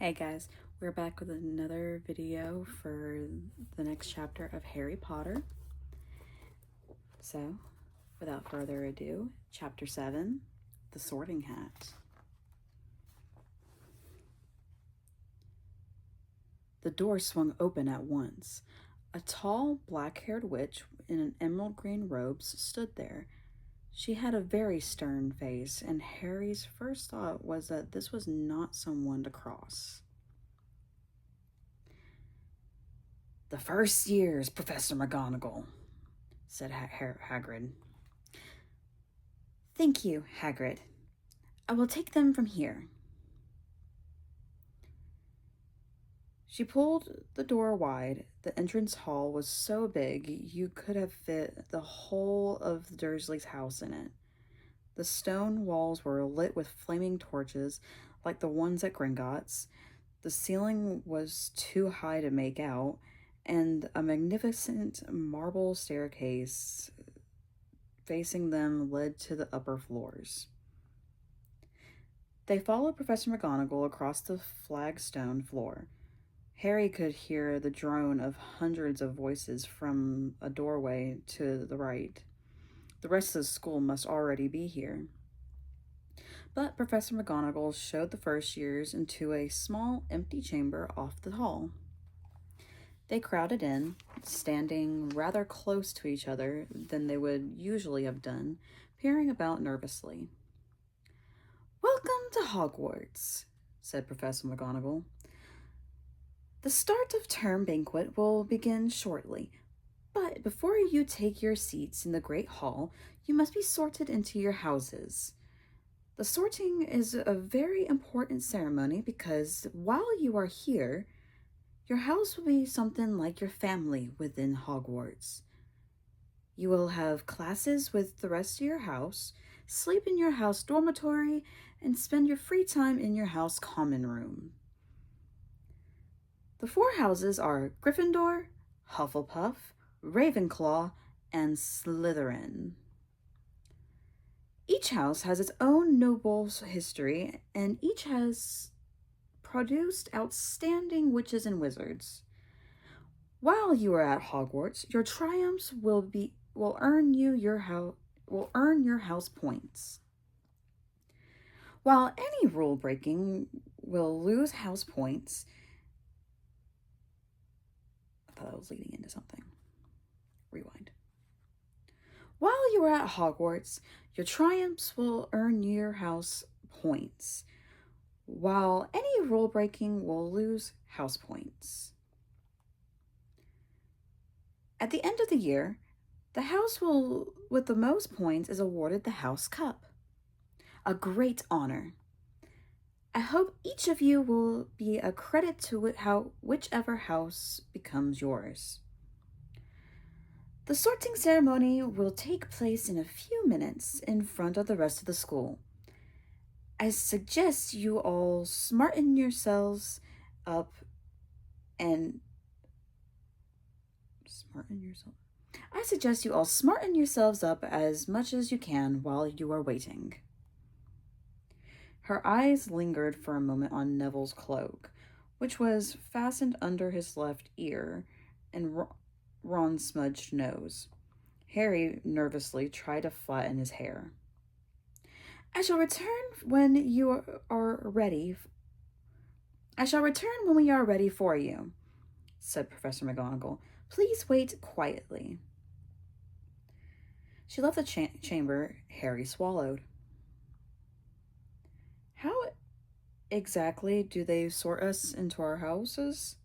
Hey guys, we're back with another video for the next chapter of Harry Potter. So, without further ado, Chapter 7, The Sorting Hat. The door swung open at once. A tall, black-haired witch in an emerald green robes stood there. She had a very stern face, and Harry's first thought was that this was not someone to cross. "The first years, Professor McGonagall," said Hagrid. "Thank you, Hagrid. I will take them from here." She pulled the door wide. The entrance hall was so big you could have fit the whole of Dursley's house in it. The stone walls were lit with flaming torches like the ones at Gringotts. The ceiling was too high to make out, and a magnificent marble staircase facing them led to the upper floors. They followed Professor McGonagall across the flagstone floor. Harry could hear the drone of hundreds of voices from a doorway to the right. The rest of the school must already be here. But Professor McGonagall showed the first years into a small, empty chamber off the hall. They crowded in, standing rather close to each other than they would usually have done, peering about nervously. "Welcome to Hogwarts," said Professor McGonagall. "The start of term banquet will begin shortly, but before you take your seats in the Great Hall, you must be sorted into your houses. The sorting is a very important ceremony because while you are here, your house will be something like your family within Hogwarts. You will have classes with the rest of your house, sleep in your house dormitory, and spend your free time in your house common room. The 4 houses are Gryffindor, Hufflepuff, Ravenclaw, and Slytherin. Each house has its own noble history, and each has produced outstanding witches and wizards. While you are at Hogwarts, your triumphs will earn your house points. While any rule breaking will lose house points." I thought I was leading into something. Rewind. "While you are at Hogwarts, your triumphs will earn your house points, while any rule breaking will lose house points. At the end of the year, the house with the most points is awarded the House Cup, a great honor. I hope each of you will be a credit to whichever house becomes yours. The sorting ceremony will take place in a few minutes in front of the rest of the school. I suggest you all smarten yourselves up and smarten yourselves up as much as you can while you are waiting." Her eyes lingered for a moment on Neville's cloak, which was fastened under his left ear, and Ron's smudged nose. Harry nervously tried to flatten his hair. I shall return when we are ready for you," said Professor McGonagall. "Please wait quietly." She left the chamber. Harry swallowed. "How exactly do they sort us into our houses?"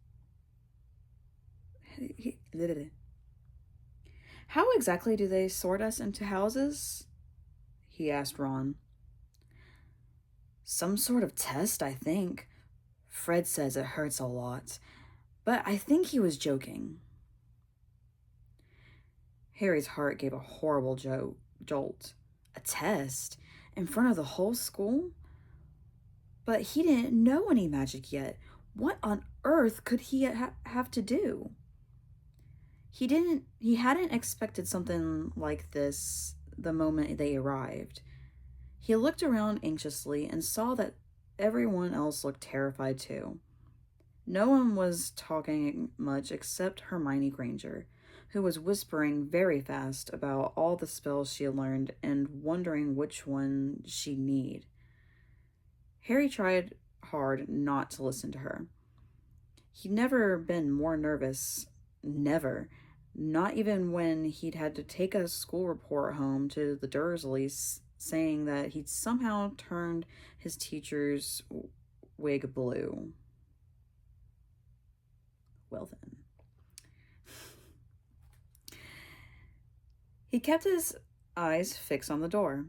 "How exactly do they sort us into houses?" he asked Ron. "Some sort of test, I think. Fred says it hurts a lot, but I think he was joking." Harry's heart gave a horrible jolt. A test? In front of the whole school? But he didn't know any magic yet. What on earth could he have to do? He hadn't expected something like this the moment they arrived. He looked around anxiously and saw that everyone else looked terrified too. No one was talking much except Hermione Granger, who was whispering very fast about all the spells she had learned and wondering which one she'd need. Harry tried hard not to listen to her. He'd never been more nervous. Never. Not even when he'd had to take a school report home to the Dursleys saying that he'd somehow turned his teacher's wig blue. Well then. He kept his eyes fixed on the door.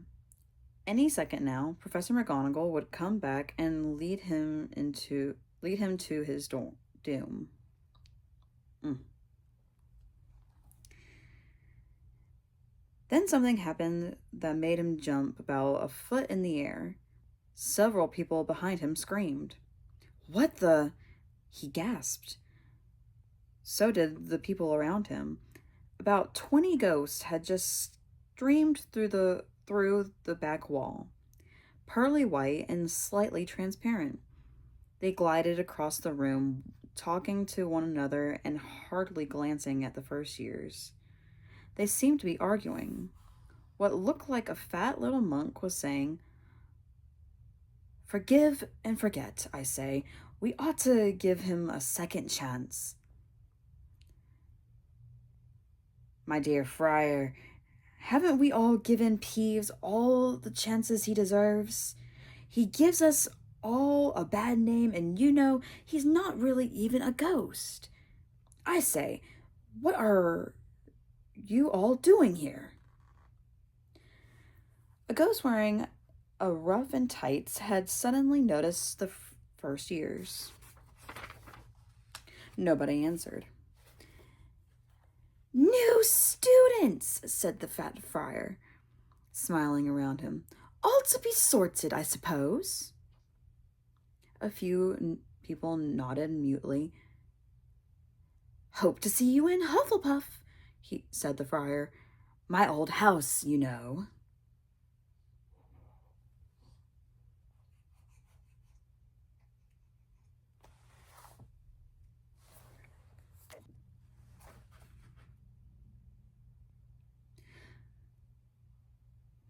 Any second now, Professor McGonagall would come back and lead him to his doom. Then something happened that made him jump about a foot in the air. Several people behind him screamed. "What the?" he gasped. So did the people around him. About 20 ghosts had just streamed through the back wall, pearly white and slightly transparent. They glided across the room, talking to one another and hardly glancing at the first years. They seemed to be arguing. What looked like a fat little monk was saying, "Forgive and forget, I say. We ought to give him a second chance." "My dear friar, haven't we all given Peeves all the chances he deserves? He gives us all a bad name, and you know he's not really even a ghost. I say, what are you all doing here?" A ghost wearing a ruff and tights had suddenly noticed the first years. Nobody answered. "New students," said the fat friar, smiling around him. "All to be sorted, I suppose." A few people nodded mutely. "Hope to see you in Hufflepuff," said the friar. "My old house, you know."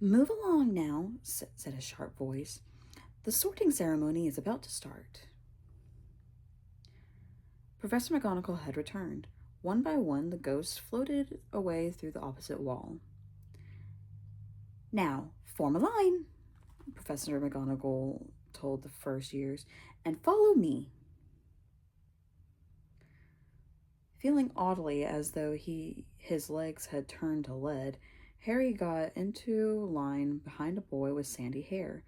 "Move along now," said a sharp voice. "The sorting ceremony is about to start." Professor McGonagall had returned. One by one, the ghosts floated away through the opposite wall. "Now, form a line," Professor McGonagall told the first years, "and follow me." Feeling oddly as though his legs had turned to lead, Harry got into line behind a boy with sandy hair,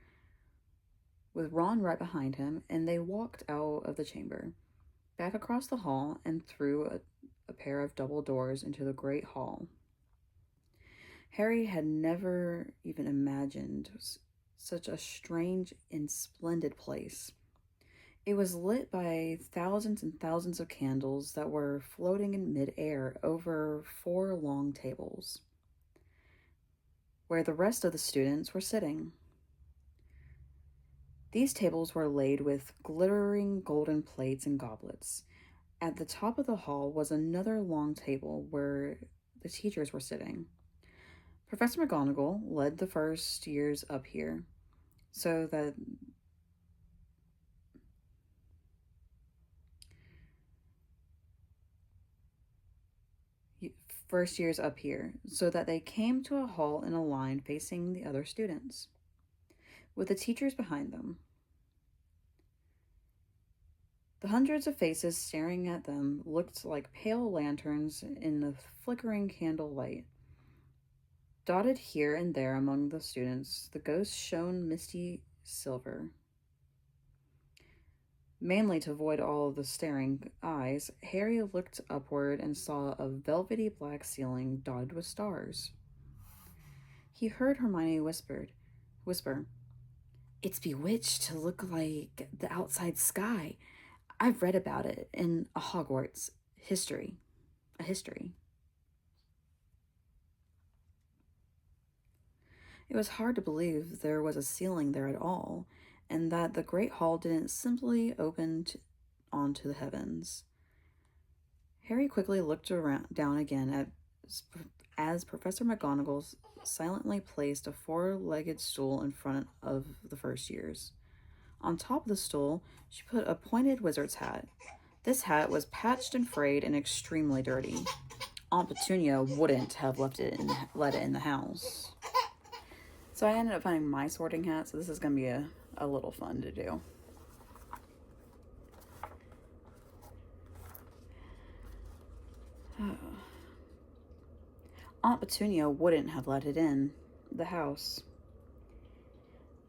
with Ron right behind him, and they walked out of the chamber, back across the hall, and through a pair of double doors into the great hall. Harry had never even imagined such a strange and splendid place. It was lit by thousands and thousands of candles that were floating in mid-air over 4 long tables, where the rest of the students were sitting. These tables were laid with glittering golden plates and goblets. At the top of the hall was another long table where the teachers were sitting. Professor McGonagall led the first years up here, so that they came to a hall in a line facing the other students, with the teachers behind them. The hundreds of faces staring at them looked like pale lanterns in the flickering candle light. Dotted here and there among the students, the ghosts shone misty silver. Mainly to avoid all of the staring eyes, Harry looked upward and saw a velvety black ceiling dotted with stars. He heard Hermione whisper, "It's bewitched to look like the outside sky. I've read about it in a Hogwarts history. It was hard to believe there was a ceiling there at all, and that the great hall didn't simply open onto the heavens. Harry quickly looked down again as Professor McGonagall silently placed a four-legged stool in front of the first years. On top of the stool, she put a pointed wizard's hat. This hat was patched and frayed and extremely dirty. Aunt Petunia wouldn't have let it in the house. So I ended up finding my sorting hat, so this is going to be a little fun to do. Aunt Petunia wouldn't have let it in the house.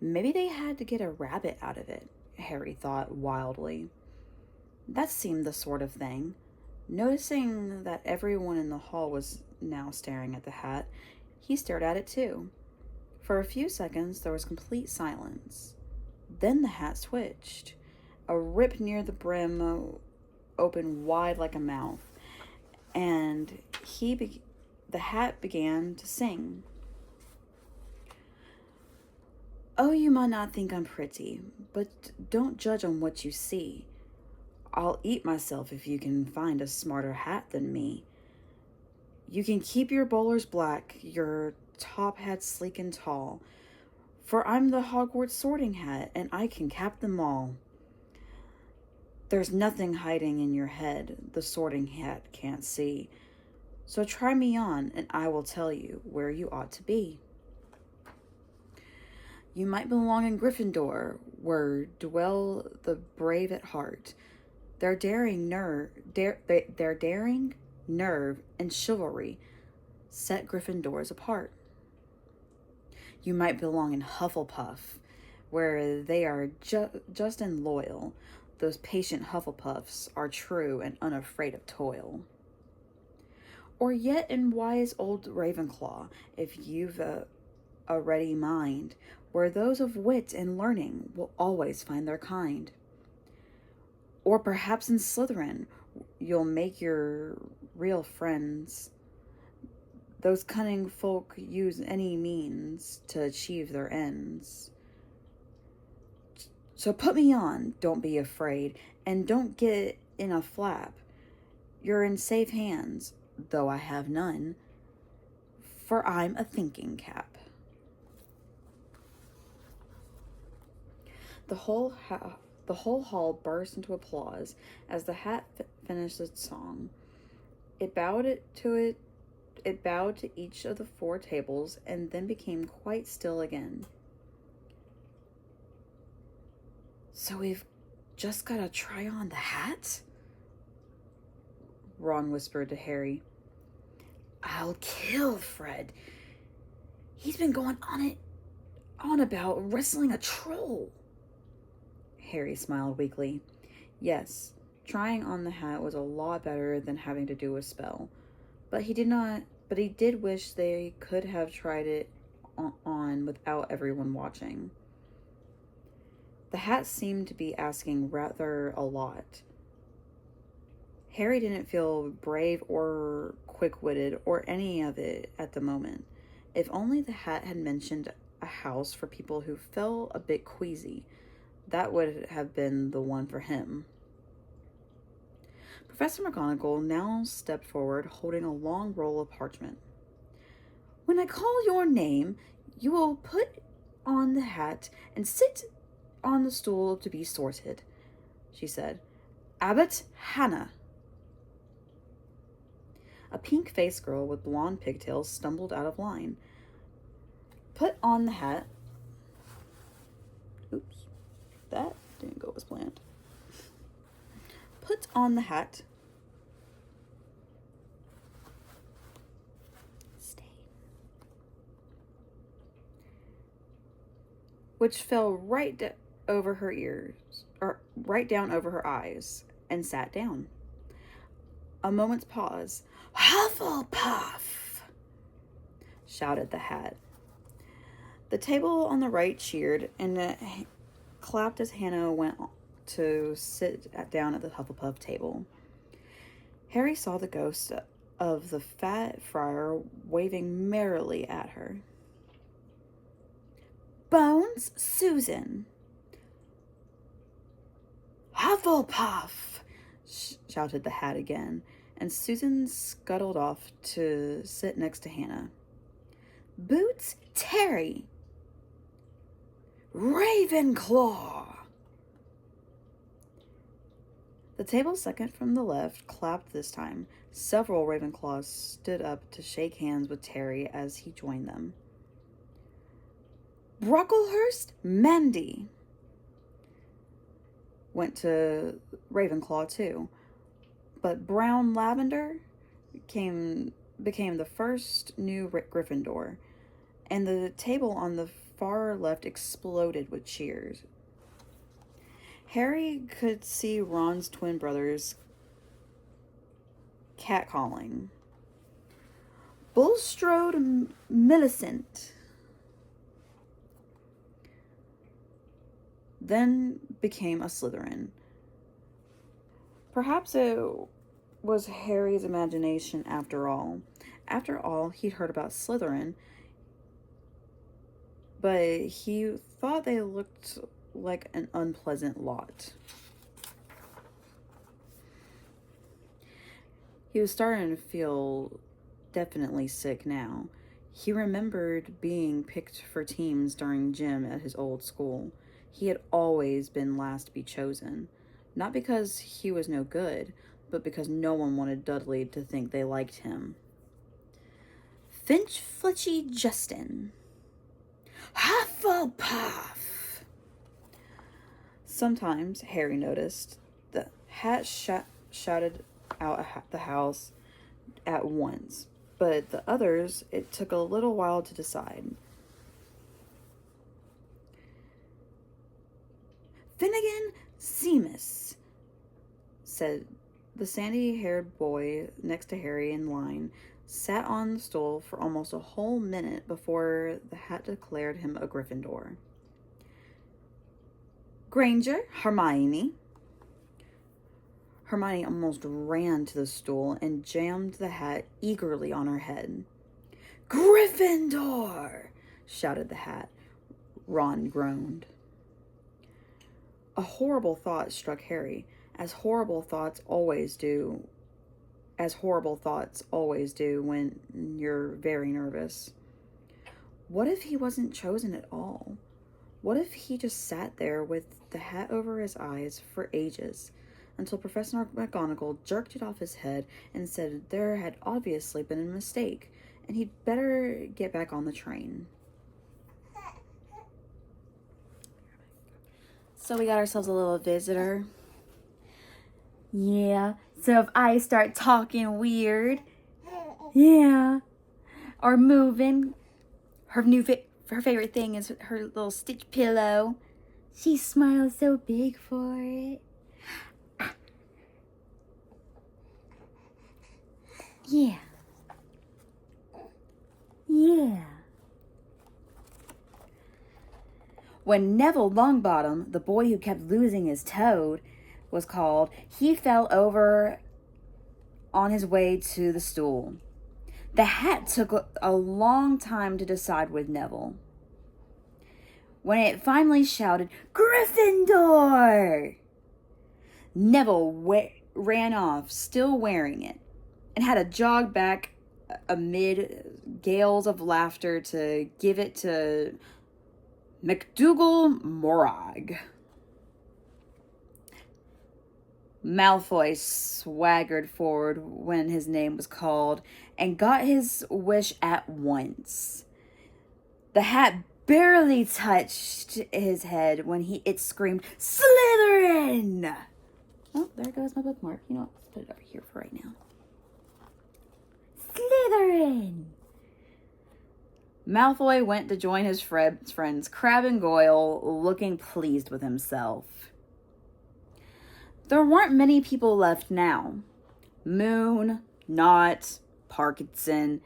Maybe they had to get a rabbit out of it, Harry thought wildly. That seemed the sort of thing. Noticing that everyone in the hall was now staring at the hat, he stared at it too. For a few seconds, there was complete silence. Then the hat switched. A rip near the brim opened wide like a mouth, and the hat began to sing. Oh, you might not think I'm pretty, but don't judge on what you see. I'll eat myself if you can find a smarter hat than me. You can keep your bowlers black, your top hat sleek and tall, for I'm the Hogwarts sorting hat, and I can cap them all. There's nothing hiding in your head the sorting hat can't see. So try me on, and I will tell you where you ought to be. You might belong in Gryffindor, where dwell the brave at heart. Their daring nerve and chivalry set Gryffindors apart. You might belong in Hufflepuff, where they are just and loyal. Those patient Hufflepuffs are true and unafraid of toil. Or yet in wise old Ravenclaw, if you've a ready mind, where those of wit and learning will always find their kind. Or perhaps in Slytherin, you'll make your real friends. Those cunning folk use any means to achieve their ends. So put me on, don't be afraid, and don't get in a flap. You're in safe hands, though I have none, for I'm a thinking cap. The whole hall burst into applause as the hat finished its song. It bowed to each of the four tables and then became quite still again. So we've just got to try on the hat? Ron whispered to Harry. I'll kill Fred. He's been going on about wrestling a troll. Harry smiled weakly. Yes, trying on the hat was a lot better than having to do a spell. But he did wish they could have tried it on without everyone watching. The hat seemed to be asking rather a lot. Harry didn't feel brave or quick-witted or any of it at the moment. If only the hat had mentioned a house for people who felt a bit queasy, that would have been the one for him. Professor McGonagall now stepped forward, holding a long roll of parchment. When I call your name, you will put on the hat and sit on the stool to be sorted, she said. Abbot Hannah. A pink-faced girl with blonde pigtails stumbled out of line. Put on the hat. Oops, that didn't go as planned. Put on the hat. Stay. Which fell right over her ears, or right down over her eyes, and sat down. A moment's pause. Hufflepuff! Shouted the hat. The table on the right cheered and clapped as Hannah went to sit down at the Hufflepuff table. Harry saw the ghost of the fat friar waving merrily at her. Bones, Susan. Hufflepuff! Shouted the hat again, and Susan scuttled off to sit next to Hannah. Boots Terry! Ravenclaw! The table second from the left clapped this time. Several Ravenclaws stood up to shake hands with Terry as he joined them. Brocklehurst Mandy went to Ravenclaw too, but Brown Lavender became the first new Gryffindor, and the table on the far left exploded with cheers. Harry could see Ron's twin brothers catcalling. Bulstrode Millicent then became a Slytherin. Perhaps it was Harry's imagination after all. After all, he'd heard about Slytherin, but he thought they looked like an unpleasant lot. He was starting to feel definitely sick now. He remembered being picked for teams during gym at his old school. He had always been last to be chosen. Not because he was no good, but because no one wanted Dudley to think they liked him. Finch-Fletchy Justin. Hufflepuff! Sometimes, Harry noticed, the hat shouted out at the house at once, but the others, it took a little while to decide. Finnegan Seamus, said the sandy-haired boy next to Harry in line, sat on the stool for almost a whole minute before the hat declared him a Gryffindor. Granger Hermione. Hermione almost ran to the stool and jammed the hat eagerly on her head. Gryffindor! Shouted the hat. Ron groaned. A horrible thought struck Harry, as horrible thoughts always do when you're very nervous. What if he wasn't chosen at all? What if he just sat there with the hat over his eyes for ages, until Professor McGonagall jerked it off his head and said there had obviously been a mistake, and he'd better get back on the train. So we got ourselves a little visitor. Yeah, so if I start talking weird, yeah, or moving, her favorite thing is her little Stitch pillow. She smiles so big for it. Yeah. Yeah. When Neville Longbottom, the boy who kept losing his toad, was called, he fell over on his way to the stool. The hat took a long time to decide with Neville. When it finally shouted, Gryffindor! Neville ran off, still wearing it, and had to jog back amid gales of laughter to give it to McDougal Morag. Malfoy swaggered forward when his name was called and got his wish at once. The hat barely touched his head when it screamed, Slytherin! Oh, there goes my bookmark. You know what? Let's put it over here for right now. Slytherin! Malfoy went to join his friends Crabbe and Goyle, looking pleased with himself. There weren't many people left now. Moon, Knott, Parkinson.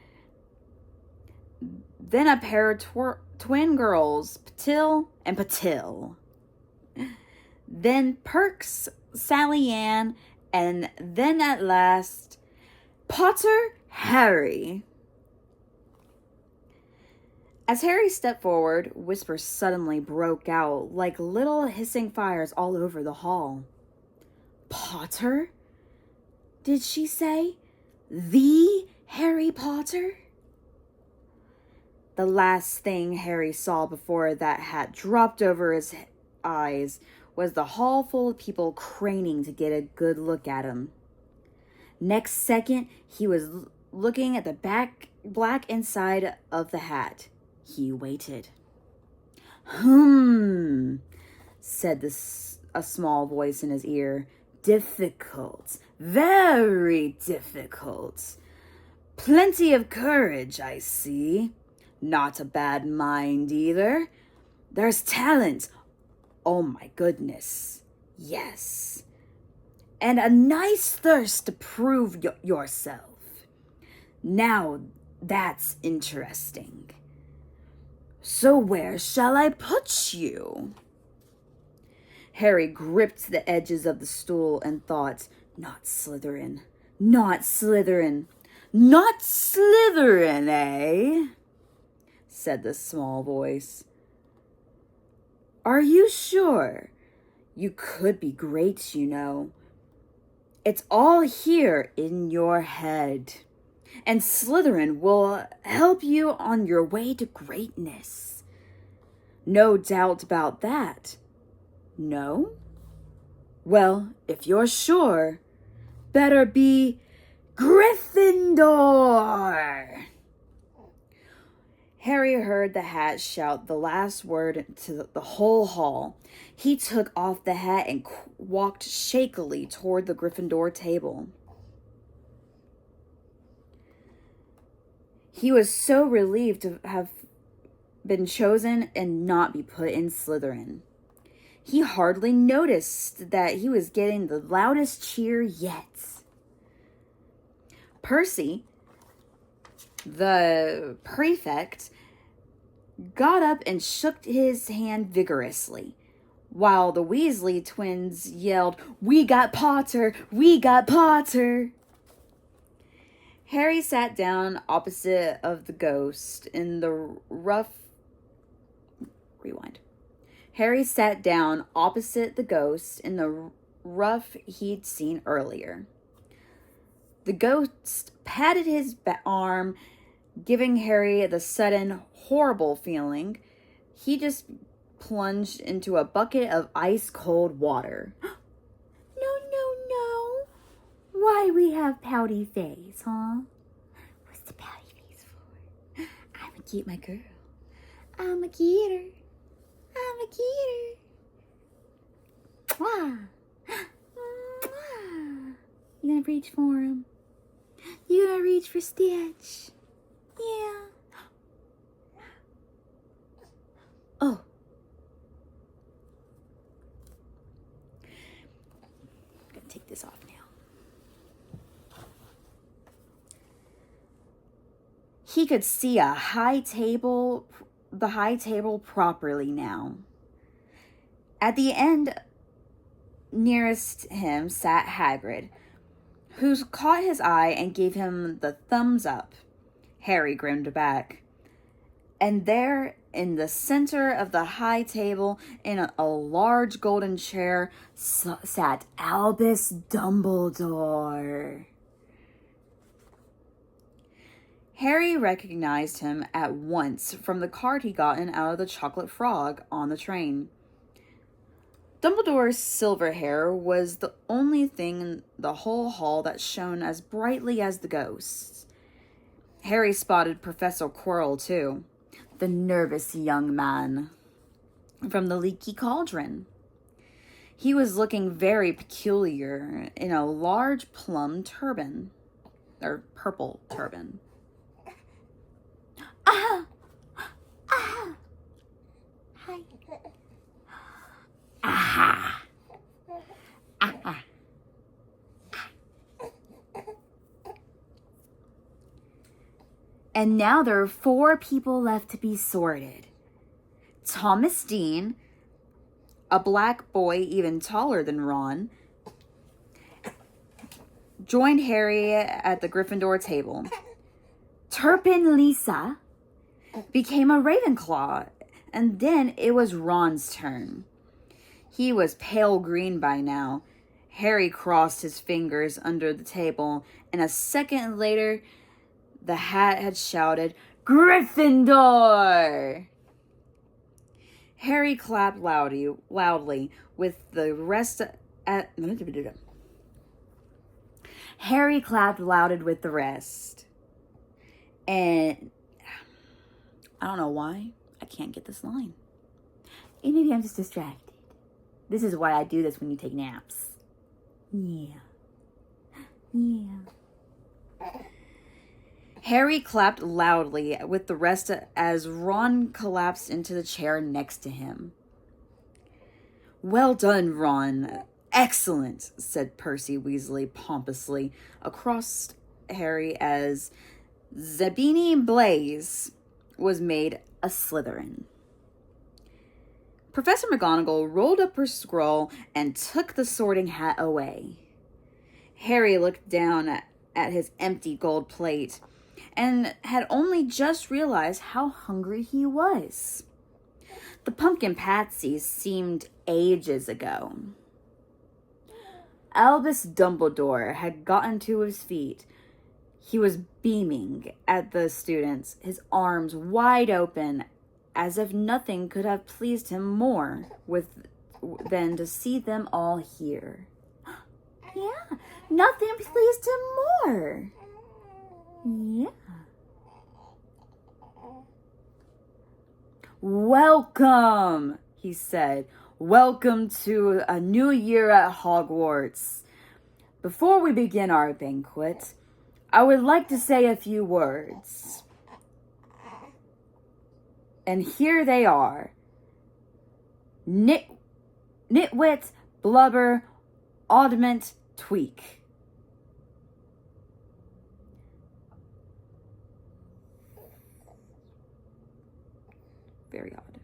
Then a pair of twin girls, Patil and Patil. Then Perks, Sally Ann, and then at last, Potter Harry. As Harry stepped forward, whispers suddenly broke out like little hissing fires all over the hall. Potter? Did she say? The Harry Potter? The last thing Harry saw before that hat dropped over his eyes was the hall full of people craning to get a good look at him. Next second, he was looking at the black inside of the hat. He waited. Said a small voice in his ear. Difficult. Very difficult. Plenty of courage, I see. Not a bad mind either. There's talent. Oh my goodness. Yes. And a nice thirst to prove yourself. Now that's interesting. So where shall I put you? Harry gripped the edges of the stool and thought, not Slytherin. Not Slytherin. Not Slytherin, eh? Said the small voice. Are you sure? You could be great, you know. It's all here in your head. And Slytherin will help you on your way to greatness. No doubt about that. No? Well, if you're sure, better be Gryffindor! Harry heard the hat shout the last word to the whole hall. He took off the hat and walked shakily toward the Gryffindor table. He was so relieved to have been chosen and not be put in Slytherin. He hardly noticed that he was getting the loudest cheer yet. Percy, the prefect, got up and shook his hand vigorously, while the Weasley twins yelled, "We got Potter! We got Potter!" Harry sat down opposite of the ghost in the rough... Rewind. Harry sat down opposite the ghost in the rough he'd seen earlier. The ghost patted his arm, giving Harry the sudden, horrible feeling. He just plunged into a bucket of ice-cold water. No. Why we have pouty face, huh? What's the pouty face for? I'm gonna get my girl. I'm a getter. Mwah. Mwah. You gonna reach for him? You gonna reach for Stitch? Yeah. Oh. I'm gonna take this off now. He could see the high table properly now. At the end nearest him sat Hagrid, who caught his eye and gave him the thumbs up. Harry grinned back. And there, in the center of the high table, in a large golden chair, sat Albus Dumbledore. Harry recognized him at once from the card he'd gotten out of the Chocolate Frog on the train. Dumbledore's silver hair was the only thing in the whole hall that shone as brightly as the ghost's. Harry spotted Professor Quirrell, too, the nervous young man from the Leaky Cauldron. He was looking very peculiar in a large plum turban, or purple turban. Hi. Aha! Aha! And now there are 4 people left to be sorted. Thomas Dean, a black boy even taller than Ron, joined Harry at the Gryffindor table. Turpin Lisa became a Ravenclaw, and then it was Ron's turn. He was pale green by now. Harry crossed his fingers under the table, and a second later, the hat had shouted, "Gryffindor!" Harry clapped loudly with the rest at Harry clapped louded with the rest. And I don't know why I can't get this line. And maybe I'm just distracted. This is why I do this when you take naps. Yeah. Harry clapped loudly with the rest as Ron collapsed into the chair next to him. "Well done, Ron. Excellent," said Percy Weasley pompously across Harry as Zabini Blaze was made a Slytherin. Professor McGonagall rolled up her scroll and took the sorting hat away. Harry looked down at his empty gold plate and had only just realized how hungry he was. The pumpkin patsies seemed ages ago. Albus Dumbledore had gotten to his feet. He was beaming at the students, his arms wide open, as if nothing could have pleased him more than to see them all here. Yeah, nothing pleased him more. Yeah. "Welcome," he said. "Welcome to a new year at Hogwarts. Before we begin our banquet, I would like to say a few words. And here they are. Nitwit, Blubber, Oddment, Tweak." Very odd.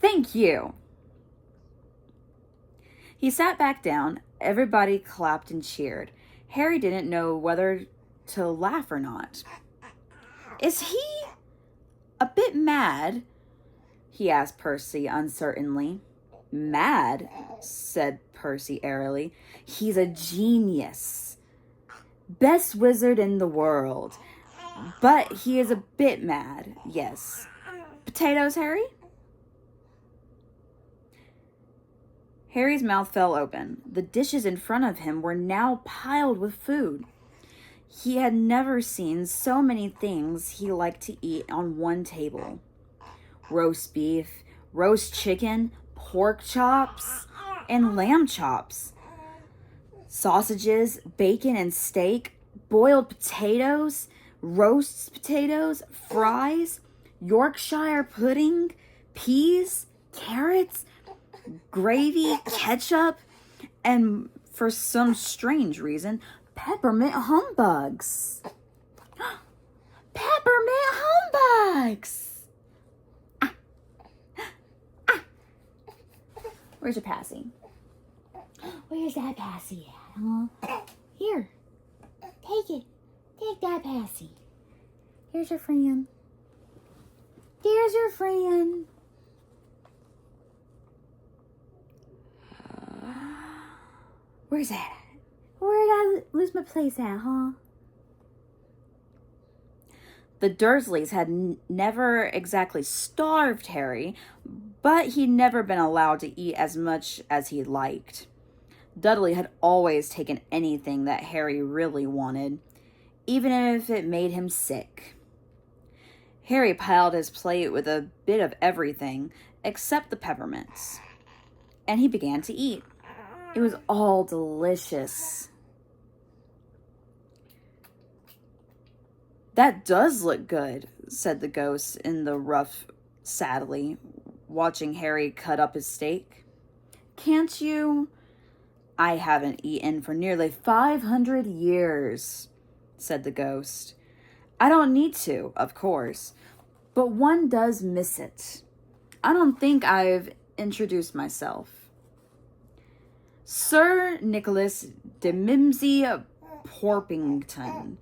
"Thank you." He sat back down. Everybody clapped and cheered. Harry didn't know whether to laugh or not. "Is he a bit mad?" he asked Percy uncertainly. "Mad?" said Percy airily. "He's a genius. Best wizard in the world. But he is a bit mad, yes. Potatoes, Harry?" Harry's mouth fell open. The dishes in front of him were now piled with food. He had never seen so many things he liked to eat on one table. Roast beef, roast chicken, pork chops, and lamb chops. Sausages, bacon and steak, boiled potatoes, roast potatoes, fries, Yorkshire pudding, peas, carrots, gravy, ketchup, and for some strange reason, peppermint humbugs. Peppermint humbugs! Where's your passy? Where's that passy at, huh? Here. Take it. Take that passy. Here's your friend. There's your friend. Where's that at? Where did I lose my place at, huh? The Dursleys had never exactly starved Harry, but he'd never been allowed to eat as much as he liked. Dudley had always taken anything that Harry really wanted, even if it made him sick. Harry piled his plate with a bit of everything except the peppermints, and he began to eat. It was all delicious. "That does look good," said the ghost in the ruff sadly, watching Harry cut up his steak. "Can't you?" "I haven't eaten for nearly 500 years, said the ghost. "I don't need to, of course, but one does miss it. I don't think I've introduced myself. Sir Nicholas de Mimsy Porpington,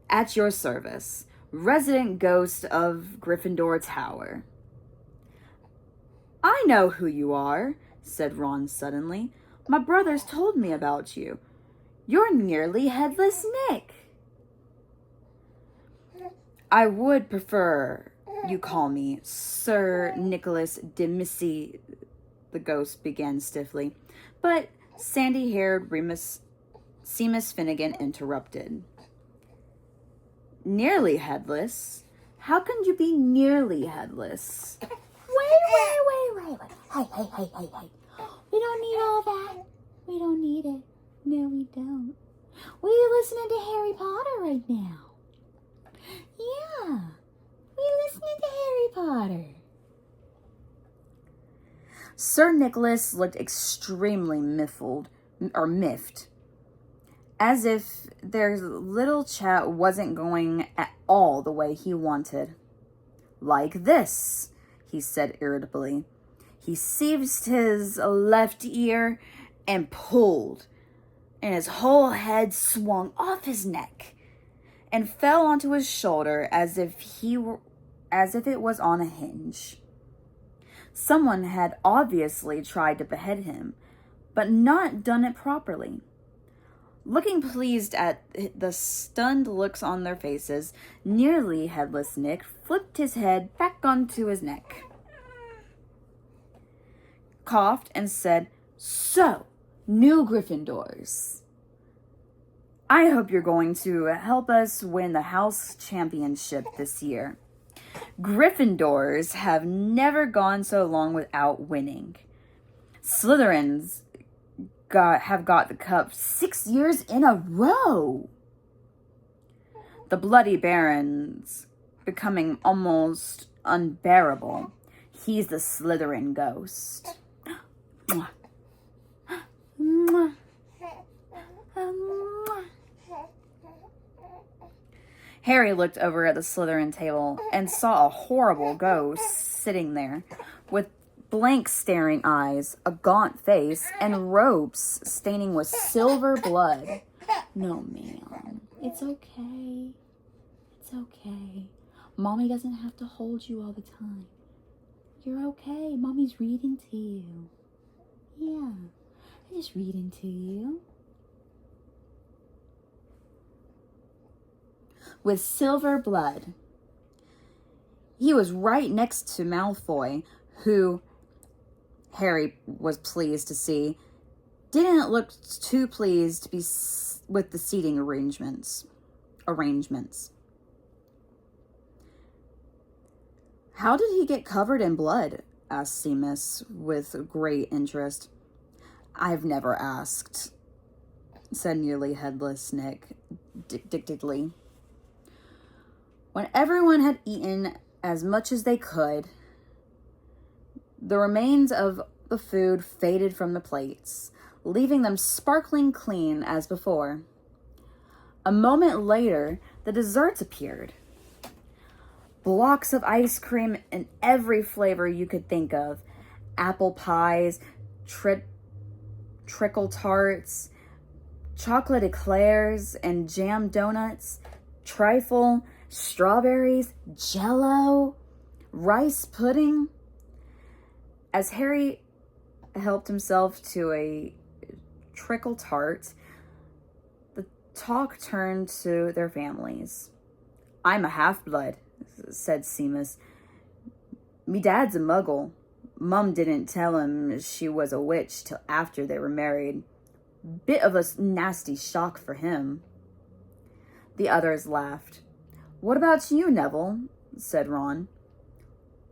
at your service, resident ghost of Gryffindor Tower." "I know who you are," said Ron suddenly. My brothers told me about you. You're nearly Headless Nick. I would prefer you call me Sir Nicholas de Missy, the ghost began stiffly, but sandy-haired Seamus Finnegan interrupted. Nearly headless? How can you be nearly headless? Wait. Hey. We don't need all that. We don't need it. No, we don't. We're listening to Harry Potter right now. Yeah, we're listening to Harry Potter. Sir Nicholas looked extremely miffed, as if their little chat wasn't going at all the way he wanted. Like this, he said irritably. He seized his left ear and pulled, and his whole head swung off his neck and fell onto his shoulder as if it was on a hinge. Someone had obviously tried to behead him, but not done it properly. Looking pleased at the stunned looks on their faces, nearly headless Nick flipped his head back onto his neck, coughed, and said, "So, new Gryffindors. I hope you're going to help us win the house championship this year. Gryffindors have never gone so long without winning. Slytherins have got the cup 6 years in a row. The Bloody Baron's becoming almost unbearable. He's the Slytherin ghost." Harry looked over at the Slytherin table and saw a horrible ghost sitting there with blank staring eyes, a gaunt face, and robes staining with silver blood. "No, ma'am. It's okay. It's okay. Mommy doesn't have to hold you all the time. You're okay. Mommy's reading to you. Yeah, I'm just reading to you." With silver blood. He was right next to Malfoy, who, Harry was pleased to see, didn't look too pleased to be with the seating arrangements. "How did he get covered in blood?" asked Seamus with great interest. "I've never asked," said nearly headless Nick dictatedly. When everyone had eaten as much as they could, the remains of the food faded from the plates, leaving them sparkling clean as before. A moment later, the desserts appeared. Blocks of ice cream in every flavor you could think of. Apple pies, trickle tarts, chocolate eclairs, and jam donuts, trifle, strawberries, Jell-O, rice pudding. As Harry helped himself to a trickle tart, the talk turned to their families. "I'm a half-blood," said Seamus. "Me dad's a muggle. Mum didn't tell him she was a witch till after they were married. Bit of a nasty shock for him." The others laughed. "What about you, Neville?" said Ron.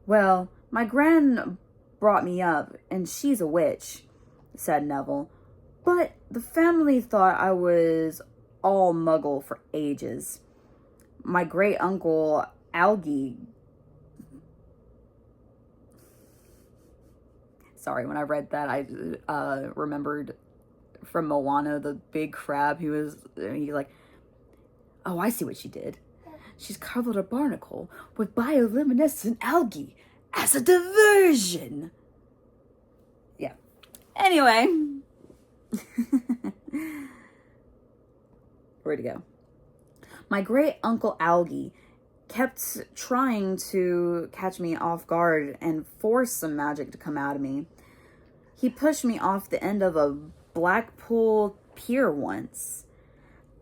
"Well, my gran brought me up, and she's a witch," said Neville. "But the family thought I was all muggle for ages. My great-uncle Algie..." Sorry, when I read that, I remembered from Moana, the big crab. He's like, "Oh, I see what she did. She's covered a barnacle with bioluminescent algae as a diversion." Yeah. Anyway. Where'd it go? "My great uncle Algie kept trying to catch me off guard and force some magic to come out of me. He pushed me off the end of a Blackpool Pier once.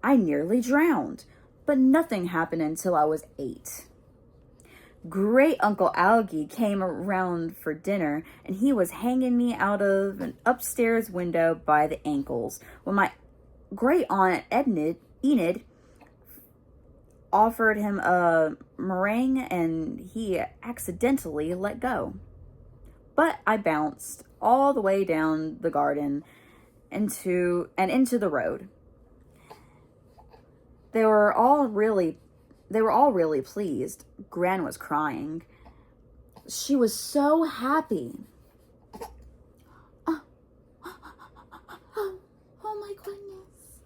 I nearly drowned, but nothing happened until I was 8. Great Uncle Algie came around for dinner, and he was hanging me out of an upstairs window by the ankles when my great aunt Enid offered him a meringue, and he accidentally let go. But I bounced all the way down the garden into the road. They were all really pleased. Gran was crying. She was so happy. Oh, oh my goodness.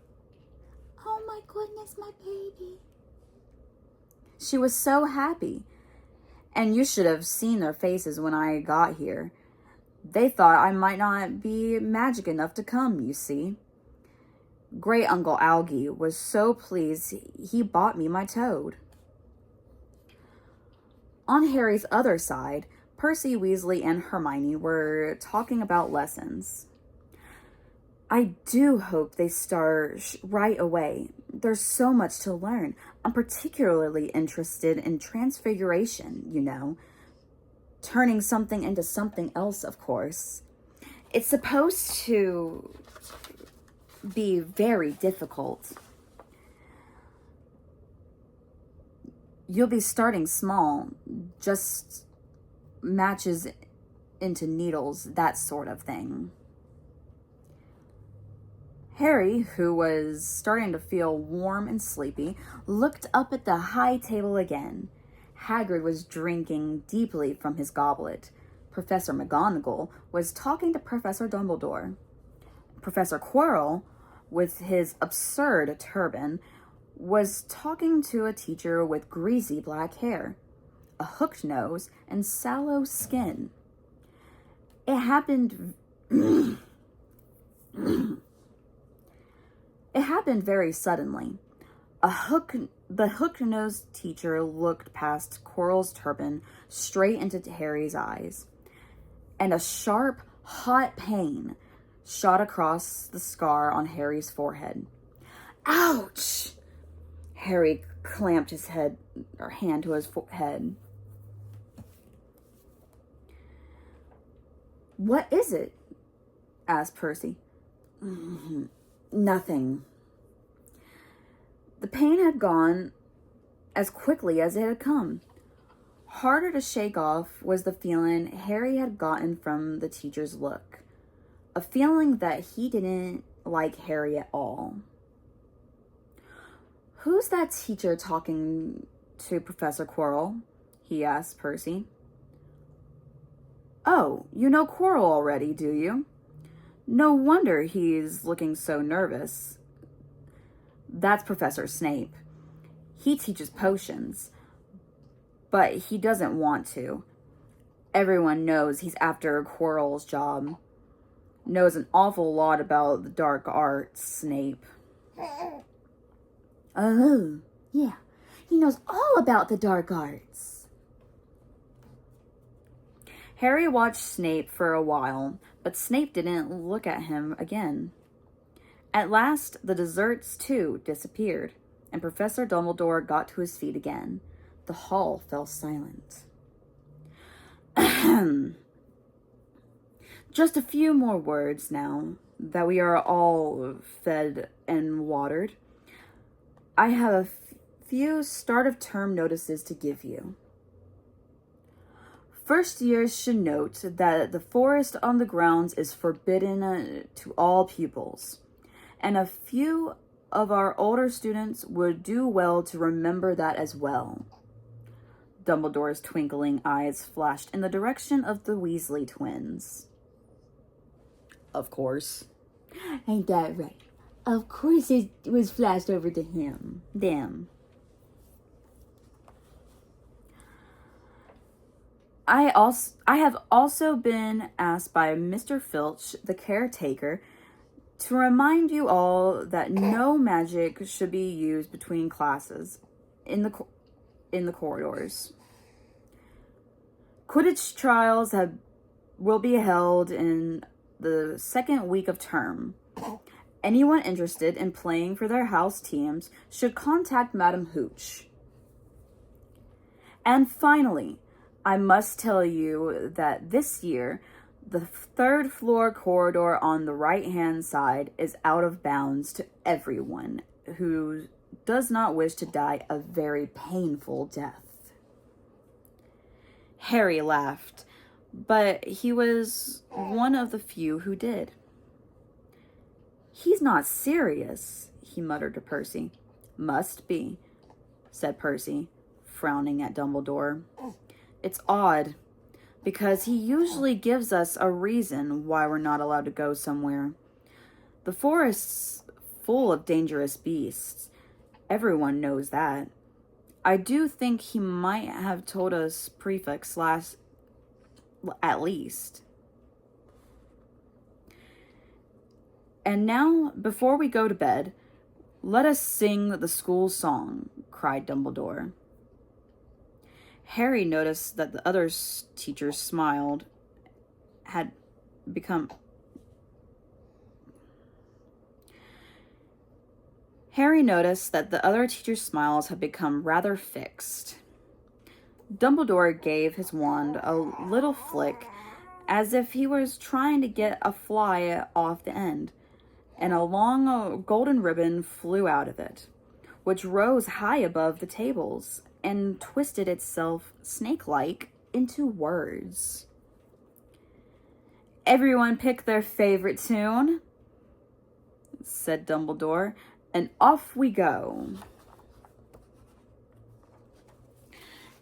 Oh my goodness, my baby. She was so happy. And you should have seen their faces when I got here. They thought I might not be magic enough to come, you see. Great Uncle Algie was so pleased he bought me my toad. On Harry's other side, Percy Weasley and Hermione were talking about lessons. I do hope they start right away. There's so much to learn. I'm particularly interested in transfiguration, you know. Turning something into something else, of course. It's supposed to be very difficult. You'll be starting small, just matches into needles, that sort of thing. Harry, who was starting to feel warm and sleepy, looked up at the high table again. Hagrid was drinking deeply from his goblet. Professor McGonagall was talking to Professor Dumbledore. Professor Quirrell, with his absurd turban, was talking to a teacher with greasy black hair, a hooked nose, and sallow skin. It happened very suddenly. The hook-nosed teacher looked past Quirrell's turban straight into Harry's eyes, and a sharp, hot pain shot across the scar on Harry's forehead. Ouch! Harry clamped his hand to his head. What is it? Asked Percy. Nothing. The pain had gone as quickly as it had come. Harder to shake off was the feeling Harry had gotten from the teacher's look. A feeling that he didn't like Harry at all. Who's that teacher talking to Professor Quirrell? He asked Percy. Oh, you know Quirrell already, do you? No wonder he's looking so nervous. That's Professor Snape. He teaches potions, but he doesn't want to. Everyone knows he's after Quirrell's job. Knows an awful lot about the dark arts, Snape. Oh, yeah. He knows all about the dark arts. Harry watched Snape for a while, but Snape didn't look at him again. At last, the desserts, too, disappeared, and Professor Dumbledore got to his feet again. The hall fell silent. Just a few more words now that we are all fed and watered. I have a few start-of-term notices to give you. First years should note that the forest on the grounds is forbidden to all pupils, and a few of our older students would do well to remember that as well. Dumbledore's twinkling eyes flashed in the direction of the Weasley twins. Of course. Ain't that right? Of course it was flashed over to him. Them. I have also been asked by Mr. Filch, the caretaker, to remind you all that no magic should be used between classes in the corridors. Quidditch trials will be held in the second week of term. Anyone interested in playing for their house teams should contact Madam Hooch. And finally, I must tell you that this year, the third floor corridor on the right-hand side is out of bounds to everyone who does not wish to die a very painful death. Harry laughed, but he was one of the few who did. He's not serious, he muttered to Percy. Must be, said Percy, frowning at Dumbledore. It's odd, because he usually gives us a reason why we're not allowed to go somewhere. The forest's full of dangerous beasts. Everyone knows that. I do think he might have told us prefects at least. And now, before we go to bed, let us sing the school song, cried Dumbledore. Harry noticed that the other teachers smiled, Harry noticed that the other teachers' smiles had become rather fixed. Dumbledore gave his wand a little flick, as if he was trying to get a fly off the end, and a long golden ribbon flew out of it, which rose high above the tables and twisted itself snake-like into words. Everyone pick their favorite tune, said Dumbledore, and off we go.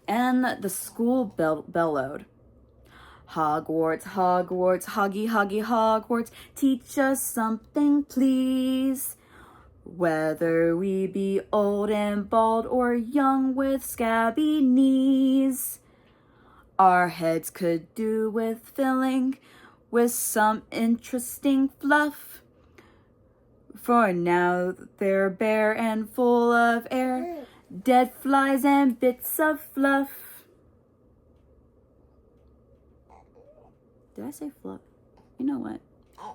And the school bellowed. Hogwarts, Hogwarts, Hoggy, Hoggy, Hogwarts, teach us something, please. Whether we be old and bald or young with scabby knees, our heads could do with filling with some interesting fluff. For now they're bare and full of air, dead flies and bits of fluff. Did I say fluff? You know what?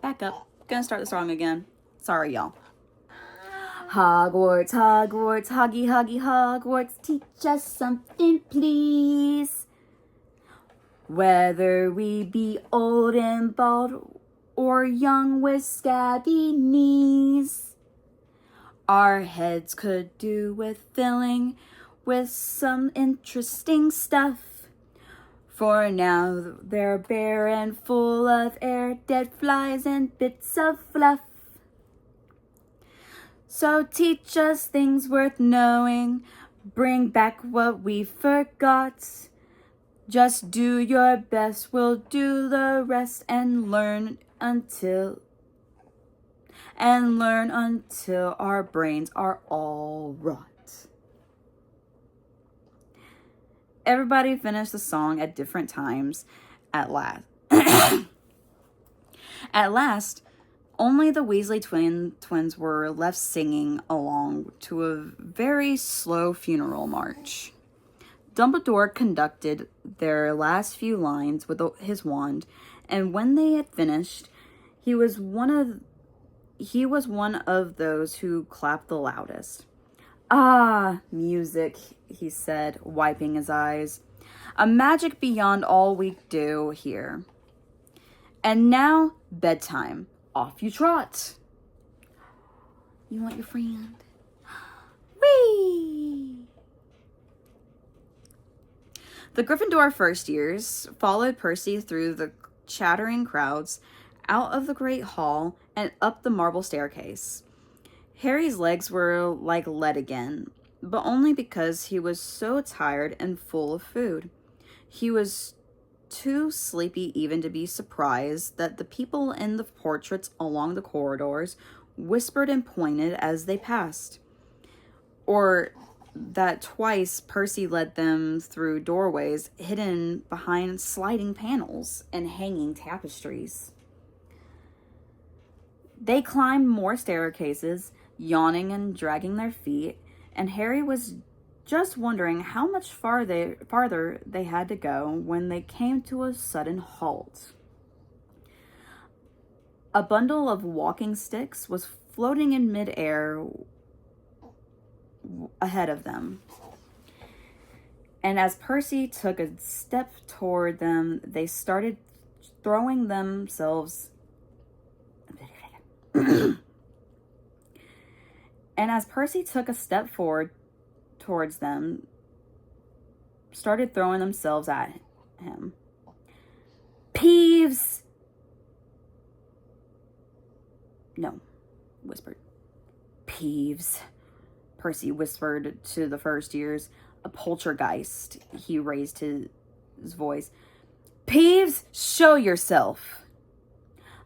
Back up. Gonna start the song again. Sorry, y'all. Hogwarts, Hogwarts, Hoggy, Hoggy, Hogwarts, teach us something, please. Whether we be old and bald or young with scabby knees, our heads could do with filling with some interesting stuff. For now they're bare and full of air, dead flies and bits of fluff. So teach us things worth knowing, bring back what we forgot. Just do your best, we'll do the rest, and learn until our brains are all rot. Everybody finished the song at different times at last. At last, only the Weasley twins were left singing along to a very slow funeral march. Dumbledore conducted their last few lines with his wand, and when they had finished, he was one of those who clapped the loudest. Ah, music, he said, wiping his eyes. A magic beyond all we do here. And now, bedtime. Off you trot. You want your friend? Whee! The Gryffindor first years followed Percy through the chattering crowds, out of the great hall, and up the marble staircase. Harry's legs were like lead again, but only because he was so tired and full of food. He was too sleepy even to be surprised that the people in the portraits along the corridors whispered and pointed as they passed, or that twice Percy led them through doorways hidden behind sliding panels and hanging tapestries. They climbed more staircases, yawning and dragging their feet, and Harry was just wondering how much farther they had to go when they came to a sudden halt. A bundle of walking sticks was floating in midair ahead of them. And as Percy took a step toward them, they started throwing themselves. And as Percy took a step forward towards them, started throwing themselves at him. Peeves! No, whispered. Peeves, Percy whispered to the first years. A poltergeist, he raised his voice. Peeves, show yourself.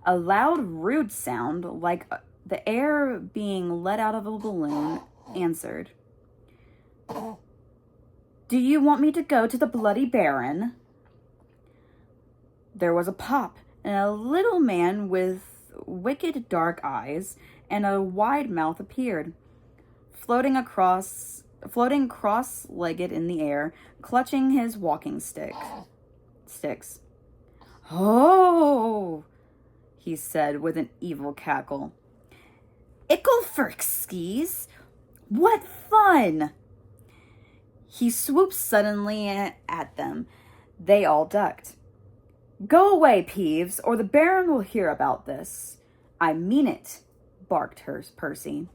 A loud, rude sound, like the air being let out of a balloon, answered. Do you want me to go to the Bloody Baron? There was a pop, and a little man with wicked dark eyes and a wide mouth appeared, floating cross-legged in the air, clutching his walking sticks. Oh, he said with an evil cackle. Icklefurkskis, what fun! He swooped suddenly at them. They all ducked. Go away, Peeves, or the Baron will hear about this. I mean it, barked Percy.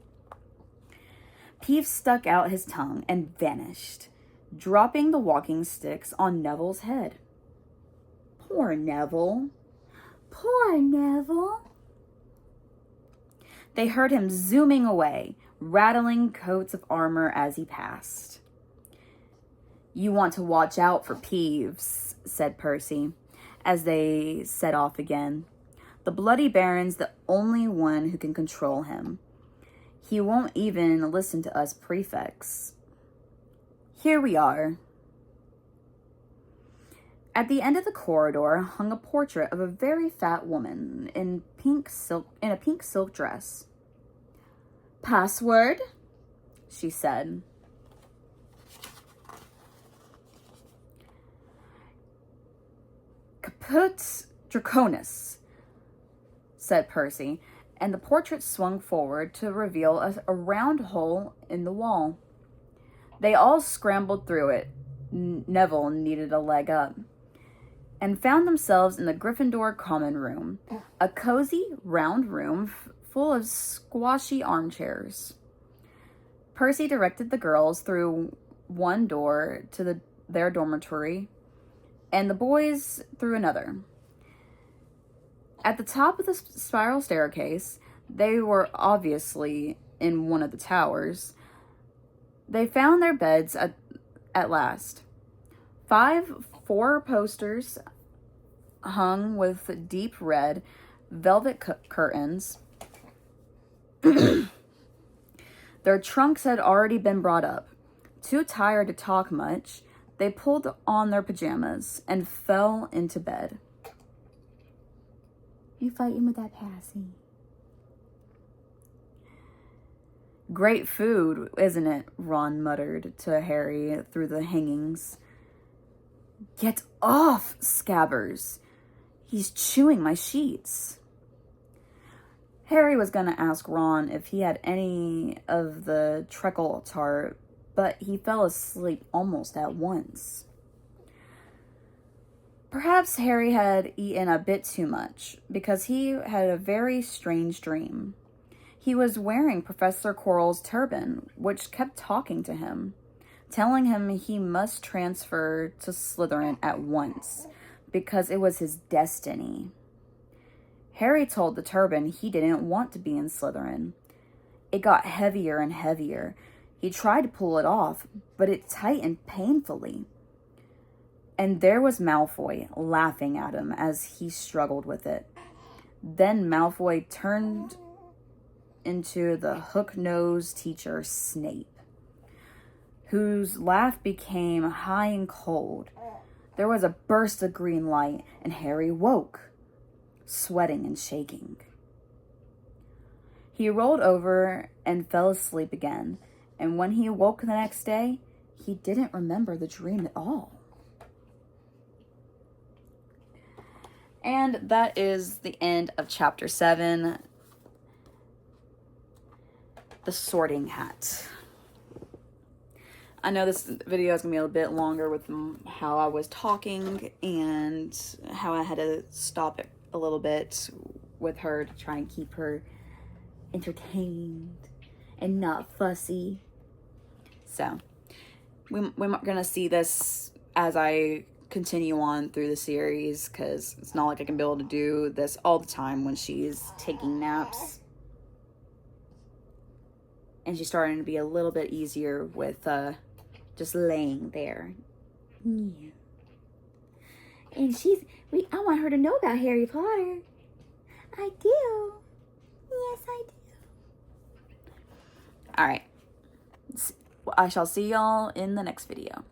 Peeves stuck out his tongue and vanished, dropping the walking sticks on Neville's head. Poor Neville. Poor Neville. They heard him zooming away, rattling coats of armor as he passed. You want to watch out for Peeves, said Percy, as they set off again. The Bloody Baron's the only one who can control him. He won't even listen to us prefects. Here we are. At the end of the corridor hung a portrait of a very fat woman in a pink silk dress. Password? She said. Caput Draconis, said Percy, and the portrait swung forward to reveal a round hole in the wall. They all scrambled through it. Neville needed a leg up. And found themselves in the Gryffindor common room, a cozy, round room full of squashy armchairs. Percy directed the girls through one door to their dormitory, and the boys through another. At the top of the spiral staircase, they were obviously in one of the towers. They found their beds at last. 4 posters hung with deep red velvet curtains. Their trunks had already been brought up. Too tired to talk much, they pulled on their pajamas and fell into bed. You fighting with that Passy? Great food, isn't it? Ron muttered to Harry through the hangings. Get off, Scabbers! He's chewing my sheets. Harry was going to ask Ron if he had any of the treacle tart, but he fell asleep almost at once. Perhaps Harry had eaten a bit too much, because he had a very strange dream. He was wearing Professor Quirrell's turban, which kept talking to him, telling him he must transfer to Slytherin at once, because it was his destiny. Harry told the turban he didn't want to be in Slytherin. It got heavier and heavier. He tried to pull it off, but it tightened painfully. And there was Malfoy laughing at him as he struggled with it. Then Malfoy turned into the hook-nosed teacher Snape, whose laugh became high and cold. There was a burst of green light, and Harry woke, sweating and shaking. He rolled over and fell asleep again, and when he woke the next day, he didn't remember the dream at all. And that is the end of chapter 7, The Sorting Hat. I know this video is going to be a bit longer with how I was talking and how I had to stop it a little bit with her to try and keep her entertained and not fussy. So, we're going to see this as I continue on through the series, because it's not like I can be able to do this all the time when she's taking naps. And she's starting to be a little bit easier with just laying there. Yeah. And I want her to know about Harry Potter. I do. Yes, I do. All right. I shall see y'all in the next video.